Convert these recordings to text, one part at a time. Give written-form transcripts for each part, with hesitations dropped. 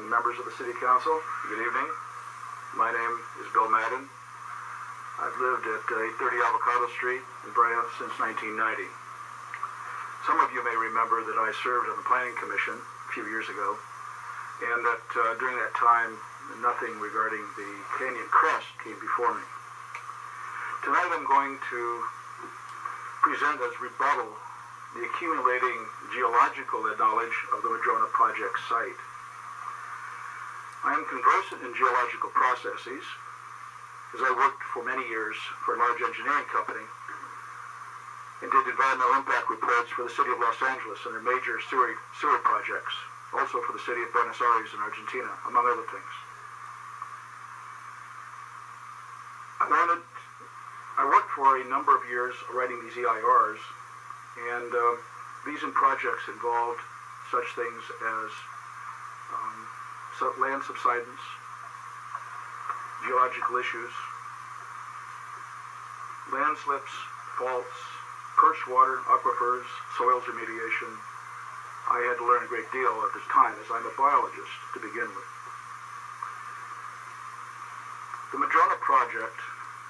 and members of the City Council, good evening. My name is Bill Madden. I've lived at 830 Avocado Street in Brea since 1990. Some of you may remember that I served on the Planning Commission a few years ago, and that during that time, nothing regarding the canyon crest came before me. Tonight I'm going to present as rebuttal the accumulating geological knowledge of the Madrona project site. I am conversant in geological processes, as I worked for many years for a large engineering company and did environmental impact reports for the city of Los Angeles and their major sewer projects, also for the city of Buenos Aires in Argentina, among other things. I worked for a number of years writing these EIRs, and these projects involved such things as land subsidence, geological issues, landslips, faults, perched water, aquifers, soils remediation. I had to learn a great deal at this time, as I'm a biologist to begin with. The Madrona project,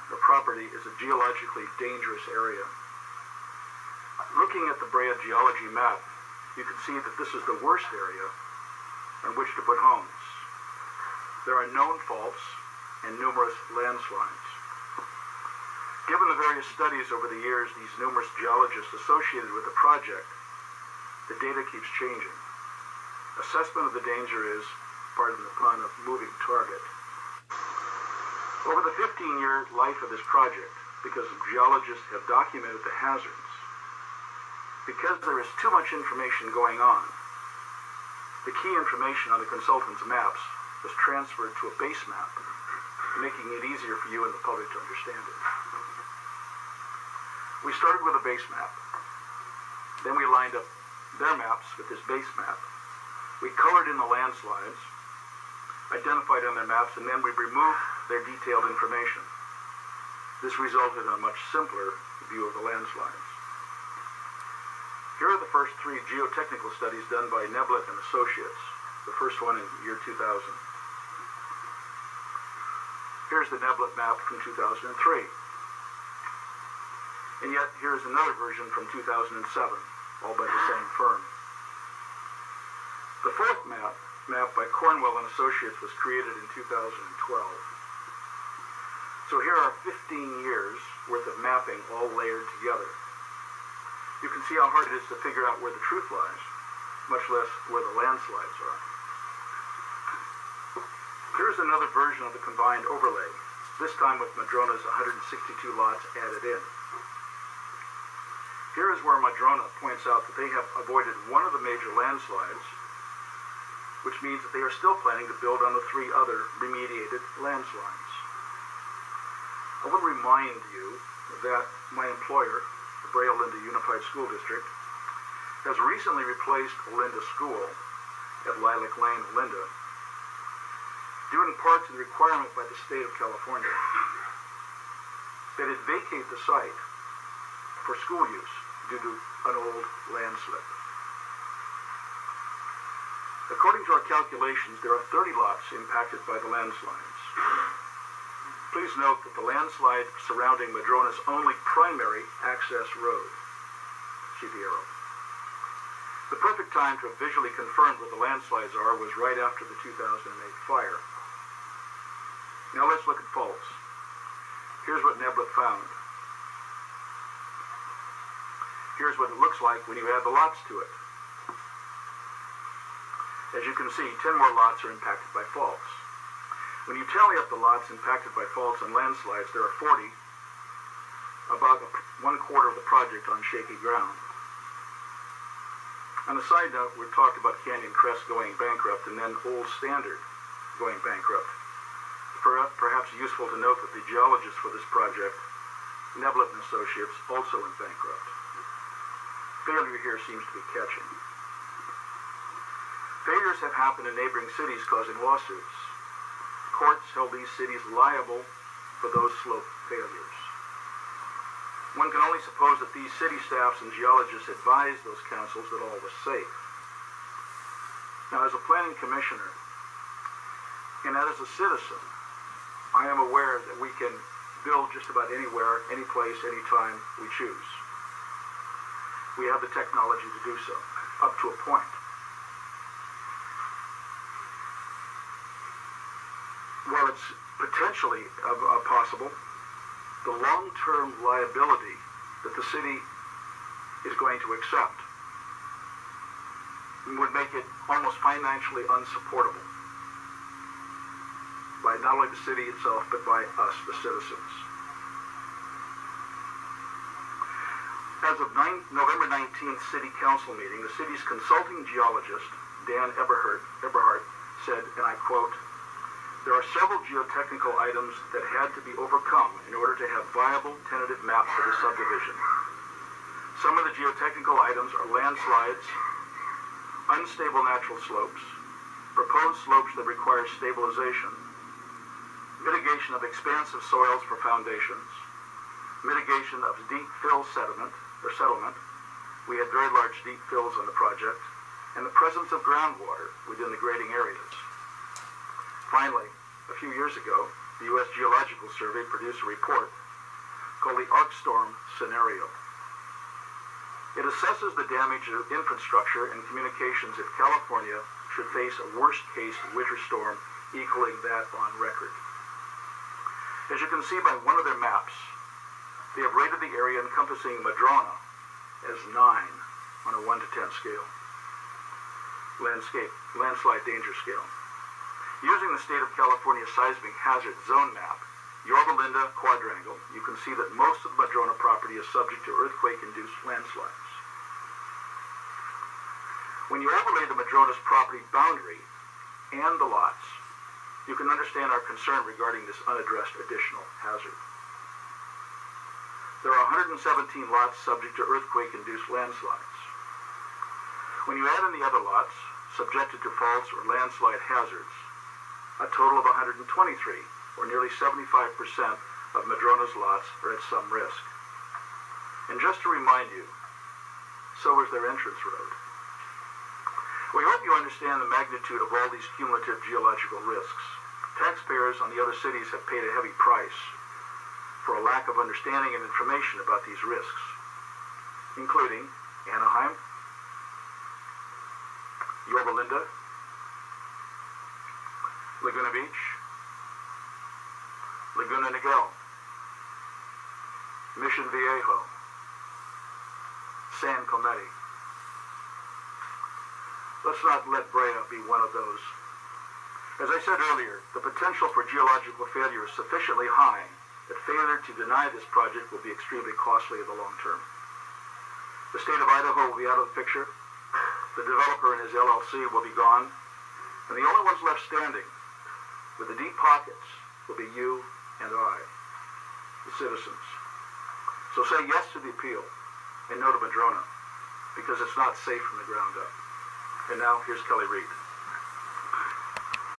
the property, is a geologically dangerous area. Looking at the Brea geology map, you can see that this is the worst area on which to put homes. There are known faults and numerous landslides. Given the various studies over the years, these numerous geologists associated with the project, the data keeps changing. Assessment of the danger is, pardon the pun, a moving target. Over the 15-year life of this project, because geologists have documented the hazards, because there is too much information going on, the key information on the consultant's maps was transferred to a base map, making it easier for you and the public to understand it. We started with a base map. Then we lined up their maps with this base map. We colored in the landslides, identified on their maps, and then we removed their detailed information. This resulted in a much simpler view of the landslides. Here are the first three geotechnical studies done by Appellant and Associates, the first one in year 2000. Here's the Appellant map from 2003. And yet, here's another version from 2007, all by the same firm. The fourth map by Cornwell and Associates, was created in 2012. So here are 15 years worth of mapping all layered together. You can see how hard it is to figure out where the truth lies, much less where the landslides are. Here's another version of the combined overlay, this time with Madrona's 162 lots added in. Here is where Madrona points out that they have avoided one of the major landslides, which means that they are still planning to build on the three other remediated landslides. I want to remind you that my employer, the Brea Unified School District, has recently replaced Olinda School at Lilac Lane, Olinda, due in part to the requirement by the state of California that it vacate the site for school use due to an old landslip. According to our calculations, there are 30 lots impacted by the landslides. Please note that the landslide surrounding Madrona's only primary access road, see the arrow. The perfect time to have visually confirmed what the landslides are was right after the 2008 fire. Now let's look at faults. Here's what Appellant found. Here's what it looks like when you add the lots to it. As you can see, 10 more lots are impacted by faults. When you tally up the lots impacted by faults and landslides, there are 40, about 1/4 of the project on shaky ground. On a side note, we've talked about Canyon Crest going bankrupt and then Old Standard going bankrupt. Perhaps useful to note that the geologists for this project, Appellant and Associates, also went bankrupt. Failure here seems to be catching. Failures have happened in neighboring cities, causing lawsuits. Courts held these cities liable for those slope failures. One can only suppose that these city staffs and geologists advised those councils that all was safe. Now, as a planning commissioner, And as a citizen, I am aware that we can build just about anywhere, any place, anytime we choose. We have the technology to do so, up to a point. While it's potentially possible, the long-term liability that the city is going to accept would make it almost financially unsupportable by not only the city itself, but by us, the citizens. As of November 19th City Council meeting, the city's consulting geologist, Dan Eberhardt, said, and I quote, "There are several geotechnical items that had to be overcome in order to have viable tentative map for the subdivision. Some of the geotechnical items are landslides, unstable natural slopes, proposed slopes that require stabilization, mitigation of expansive soils for foundations, mitigation of deep fill settlement. We had very large deep fills on the project, and the presence of groundwater within the grading areas. Finally, a few years ago, the U.S. Geological Survey produced a report called the Arc Storm Scenario. It assesses the damage of infrastructure and communications if California should face a worst-case winter storm equaling that on record. As you can see by one of their maps, they have rated the area encompassing Madrona as 9 on a 1 to 10 scale, landslide danger scale. Using the state of California seismic hazard zone map, Yorba Linda quadrangle, you can see that most of the Madrona property is subject to earthquake-induced landslides. When you overlay the Madrona's property boundary and the lots, you can understand our concern regarding this unaddressed additional hazard. There are 117 lots subject to earthquake-induced landslides. When you add in the other lots subjected to faults or landslide hazards, a total of 123, or nearly 75% of Madrona's lots are at some risk. And just to remind you, so is their entrance road. We hope you understand the magnitude of all these cumulative geological risks. Taxpayers on the other cities have paid a heavy price for a lack of understanding and information about these risks, including Anaheim, Yorba Linda, Laguna Beach, Laguna Niguel, Mission Viejo, San Clemente. Let's not let Brea be one of those. As I said earlier, the potential for geological failure is sufficiently high that failure to deny this project will be extremely costly in the long term. The state of Idaho will be out of the picture, the developer and his LLC will be gone, and the only ones left standing with the deep pockets will be you and I, the citizens. So say yes to the appeal and no to Madrona, because it's not safe from the ground up. And now, here's Kelly Reed.